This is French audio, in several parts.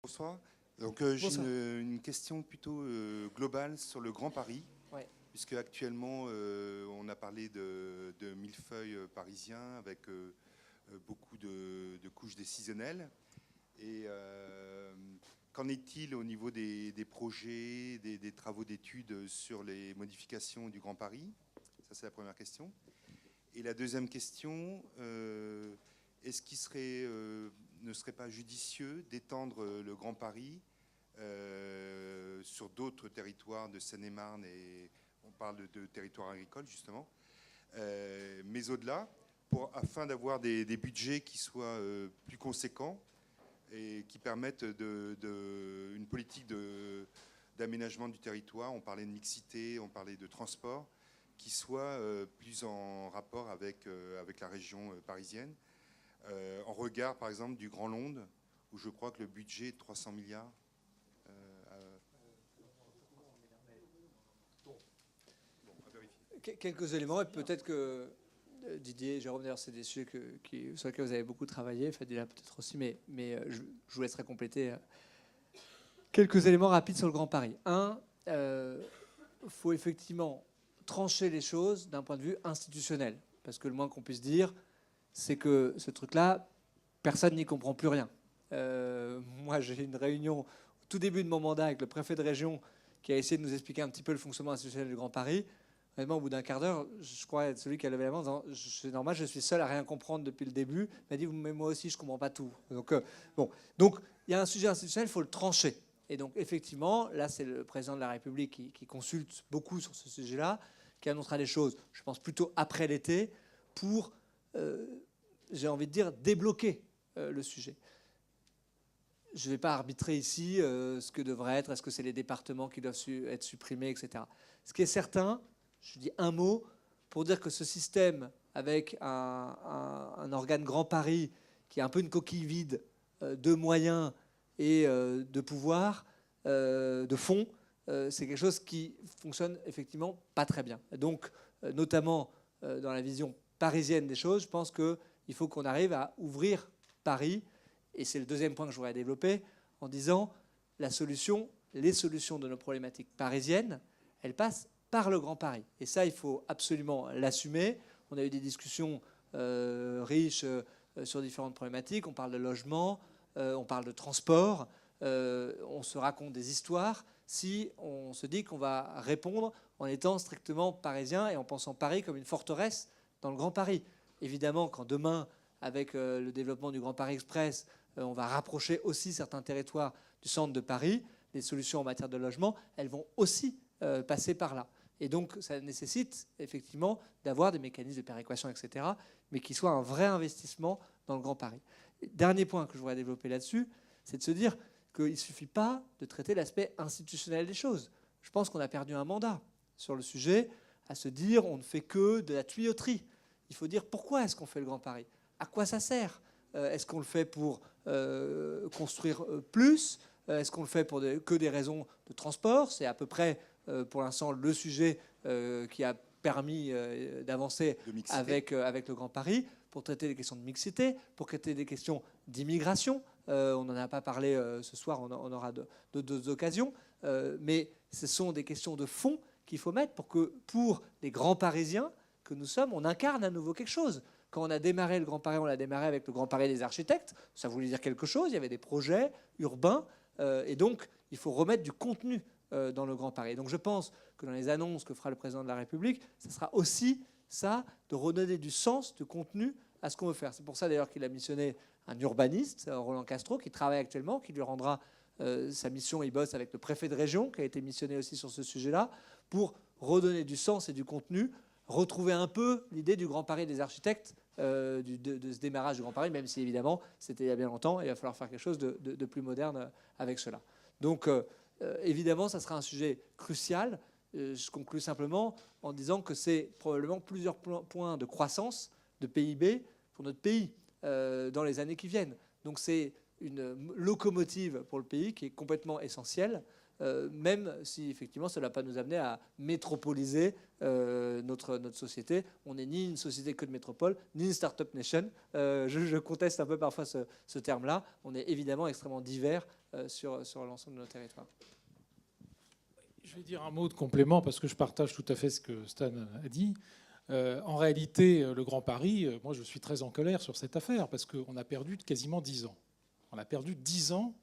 Bonsoir. Donc j'ai une question plutôt globale sur le Grand Paris, Ouais. puisque actuellement on a parlé de millefeuille parisien avec beaucoup de couches décisionnelles. Et qu'en est-il au niveau des projets, des travaux d'études sur les modifications du Grand Paris? Ça, c'est la première question. Et la deuxième question, est-ce qu'il ne serait pas judicieux d'étendre le Grand Paris sur d'autres territoires de Seine-et-Marne, et on parle de territoires agricoles justement, mais au-delà, afin d'avoir des budgets qui soient plus conséquents et qui permettent une politique d'aménagement du territoire. On parlait de mixité, on parlait de transport, qui soit plus en rapport avec la région parisienne, en regard par exemple du Grand Londres, où je crois que le budget est de 300 milliards. Quelques éléments, et peut-être que Didier, Jérôme, d'ailleurs, c'est des sujets sur lesquels vous avez beaucoup travaillé, Fadila peut-être aussi, mais je vous laisserai compléter. Quelques éléments rapides sur le Grand Paris. Un, faut effectivement trancher les choses d'un point de vue institutionnel, parce que le moins qu'on puisse dire, c'est que ce truc-là, personne n'y comprend plus rien. Moi, j'ai une réunion au tout début de mon mandat avec le préfet de région qui a essayé de nous expliquer un petit peu le fonctionnement institutionnel du Grand Paris. Honnêtement, au bout d'un quart d'heure, je crois être celui qui a levé la main en disant « C'est normal, je suis seul à rien comprendre depuis le début ». Il m'a dit « Mais moi aussi, je ne comprends pas tout ». Donc, Donc, il y a un sujet institutionnel, il faut le trancher. Et donc, effectivement, là, c'est le président de la République qui consulte beaucoup sur ce sujet-là, qui annoncera les choses, je pense, plutôt après l'été, pour, j'ai envie de dire, débloquer le sujet. Je ne vais pas arbitrer ici ce que devrait être, est-ce que c'est les départements qui doivent être supprimés, etc. Ce qui est certain, je dis un mot pour dire que ce système, avec un organe Grand Paris qui est un peu une coquille vide de moyens et de pouvoir, de fonds, c'est quelque chose qui fonctionne effectivement pas très bien. Donc, notamment dans la vision parisienne des choses, je pense qu'il faut qu'on arrive à ouvrir Paris, et c'est le deuxième point que je voudrais développer, en disant les solutions de nos problématiques parisiennes, elles passent par le Grand Paris. Et ça, il faut absolument l'assumer. On a eu des discussions riches sur différentes problématiques. On parle de logement, on parle de transport, on se raconte des histoires si on se dit qu'on va répondre en étant strictement parisien et en pensant Paris comme une forteresse dans le Grand Paris. Évidemment, quand demain, avec le développement du Grand Paris Express, on va rapprocher aussi certains territoires du centre de Paris, les solutions en matière de logement, elles vont aussi passer par là. Et donc, ça nécessite effectivement d'avoir des mécanismes de péréquation, etc., mais qui soient un vrai investissement dans le Grand Paris. Et dernier point que je voudrais développer là-dessus, c'est de se dire qu'il ne suffit pas de traiter l'aspect institutionnel des choses. Je pense qu'on a perdu un mandat sur le sujet, à se dire on ne fait que de la tuyauterie. Il faut dire pourquoi est-ce qu'on fait le Grand Paris? À quoi ça sert? Est-ce qu'on le fait pour construire plus? Est-ce qu'on le fait pour que des raisons de transport? C'est à peu près, pour l'instant, le sujet qui a permis d'avancer avec le Grand Paris, pour traiter des questions de mixité, pour traiter des questions d'immigration. On n'en a pas parlé ce soir, on aura d'autres occasions. Mais ce sont des questions de fond qu'il faut mettre pour que, pour les grands Parisiens que nous sommes, on incarne à nouveau quelque chose. Quand on a démarré le Grand Paris, on l'a démarré avec le Grand Paris des architectes. Ça voulait dire quelque chose. Il y avait des projets urbains. Et donc, il faut remettre du contenu dans le Grand Paris. Donc, je pense que dans les annonces que fera le président de la République, ce sera aussi ça, de redonner du sens, de contenu à ce qu'on veut faire. C'est pour ça, d'ailleurs, qu'il a missionné un urbaniste, Roland Castro, qui travaille actuellement, qui lui rendra sa mission. Il bosse avec le préfet de région, qui a été missionné aussi sur ce sujet-là, pour redonner du sens et du contenu, retrouver un peu l'idée du Grand Paris des architectes, de ce démarrage du Grand Paris, même si évidemment c'était il y a bien longtemps et il va falloir faire quelque chose de plus moderne avec cela. Donc évidemment ça sera un sujet crucial. Je conclue simplement en disant que c'est probablement plusieurs points de croissance de PIB pour notre pays dans les années qui viennent. Donc c'est une locomotive pour le pays qui est complètement essentielle. Même si effectivement cela ne va pas nous amener à métropoliser notre société. On n'est ni une société que de métropole, ni une start-up nation. Je conteste un peu parfois ce terme-là. On est évidemment extrêmement divers sur l'ensemble de nos territoires. Je vais dire un mot de complément parce que je partage tout à fait ce que Stan a dit. En réalité, le Grand Paris, moi je suis très en colère sur cette affaire parce qu'on a perdu quasiment 10 ans. On a perdu 10 ans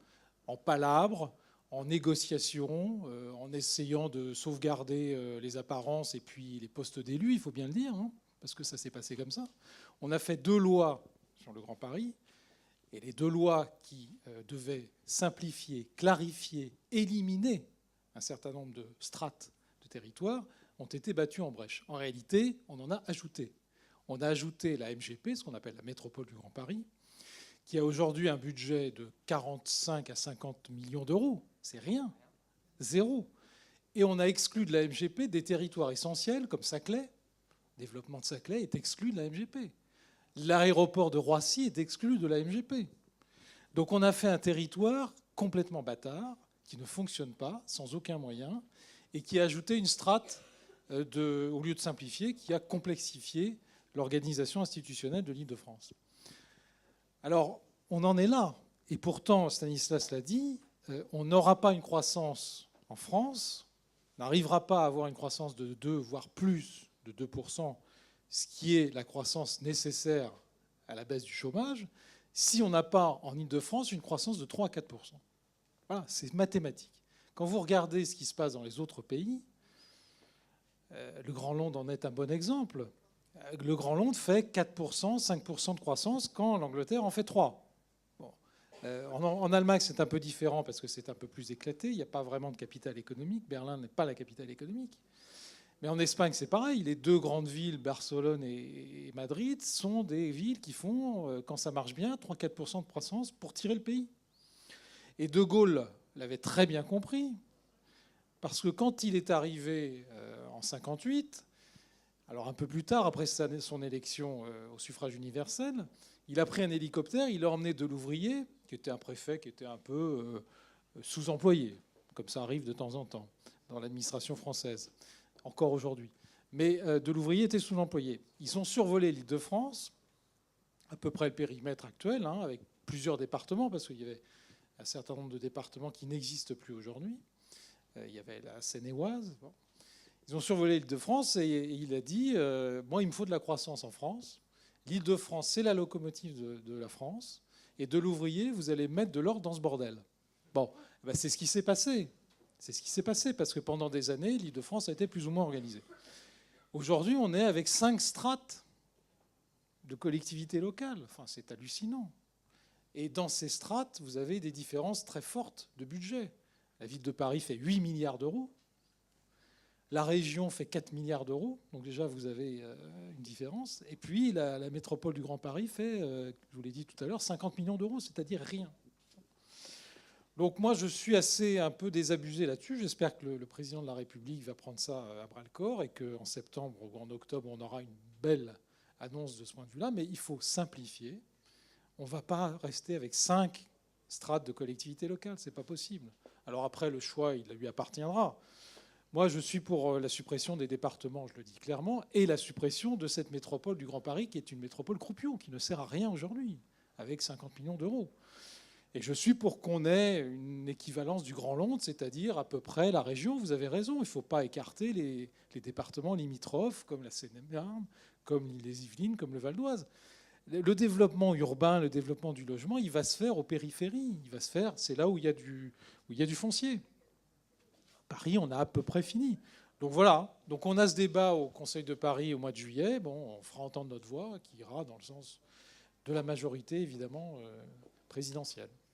en palabres, en négociations, en essayant de sauvegarder les apparences et puis les postes d'élus, il faut bien le dire, hein, parce que ça s'est passé comme ça. On a fait 2 lois sur le Grand Paris, et les 2 lois qui devaient simplifier, clarifier, éliminer un certain nombre de strates de territoire ont été battues en brèche. En réalité, on en a ajouté. On a ajouté la MGP, ce qu'on appelle la métropole du Grand Paris, qui a aujourd'hui un budget de 45 à 50 millions d'euros. C'est rien. Zéro. Et on a exclu de la MGP des territoires essentiels comme Saclay. Le développement de Saclay est exclu de la MGP. L'aéroport de Roissy est exclu de la MGP. Donc on a fait un territoire complètement bâtard, qui ne fonctionne pas, sans aucun moyen, et qui a ajouté une strate, au lieu de simplifier, qui a complexifié l'organisation institutionnelle de l'Île-de-France. Alors, on en est là. Et pourtant, Stanislas l'a dit, on n'aura pas une croissance en France, n'arrivera pas à avoir une croissance de 2, voire plus de 2%, ce qui est la croissance nécessaire à la baisse du chômage, si on n'a pas en Île-de-France une croissance de 3 à 4%. Voilà, c'est mathématique. Quand vous regardez ce qui se passe dans les autres pays, le Grand Londres en est un bon exemple. Le Grand Londres fait 4%, 5% de croissance quand l'Angleterre en fait 3%. Bon. En Allemagne, c'est un peu différent parce que c'est un peu plus éclaté. Il n'y a pas vraiment de capitale économique. Berlin n'est pas la capitale économique. Mais en Espagne, c'est pareil. Les 2 grandes villes, Barcelone et Madrid, sont des villes qui font, quand ça marche bien, 3-4% de croissance pour tirer le pays. Et De Gaulle l'avait très bien compris, parce que quand il est arrivé en 1958, alors un peu plus tard, après son élection au suffrage universel, il a pris un hélicoptère, il a emmené Delouvrier, qui était un préfet qui était un peu sous-employé, comme ça arrive de temps en temps dans l'administration française, encore aujourd'hui. Mais Delouvrier était sous-employé. Ils ont survolé l'Île-de-France, à peu près le périmètre actuel, hein, avec plusieurs départements, parce qu'il y avait un certain nombre de départements qui n'existent plus aujourd'hui. Il y avait la Seine-et-Oise. Bon. Ils ont survolé l'Île-de-France et il a dit moi, il me faut de la croissance en France. L'Île-de-France, c'est la locomotive de la France. Et Delouvrier, vous allez mettre de l'ordre dans ce bordel. Bon, ben c'est ce qui s'est passé. C'est ce qui s'est passé parce que pendant des années, l'Île-de-France a été plus ou moins organisée. Aujourd'hui, on est avec 5 strates de collectivités locales. Enfin, c'est hallucinant. Et dans ces strates, vous avez des différences très fortes de budget. La ville de Paris fait 8 milliards d'euros. La région fait 4 milliards d'euros. Donc déjà, vous avez une différence. Et puis, la métropole du Grand Paris fait, je vous l'ai dit tout à l'heure, 50 millions d'euros, c'est-à-dire rien. Donc moi, je suis assez un peu désabusé là-dessus. J'espère que le président de la République va prendre ça à bras-le-corps et qu'en septembre ou en octobre, on aura une belle annonce de ce point de vue-là. Mais il faut simplifier. On ne va pas rester avec 5 strates de collectivités locales, ce n'est pas possible. Alors après, le choix, il lui appartiendra. Moi, je suis pour la suppression des départements, je le dis clairement, et la suppression de cette métropole du Grand Paris, qui est une métropole croupion, qui ne sert à rien aujourd'hui, avec 50 millions d'euros. Et je suis pour qu'on ait une équivalence du Grand Londres, c'est-à-dire à peu près la région. Vous avez raison, il ne faut pas écarter les départements limitrophes, comme la Seine-et-Marne, comme les Yvelines, comme le Val d'Oise. Le développement urbain, le développement du logement, il va se faire aux périphéries. Il va se faire, c'est là où il y a du foncier. Paris, on a à peu près fini. Donc voilà. Donc on a ce débat au Conseil de Paris au mois de juillet. Bon, on fera entendre notre voix qui ira dans le sens de la majorité, évidemment, présidentielle.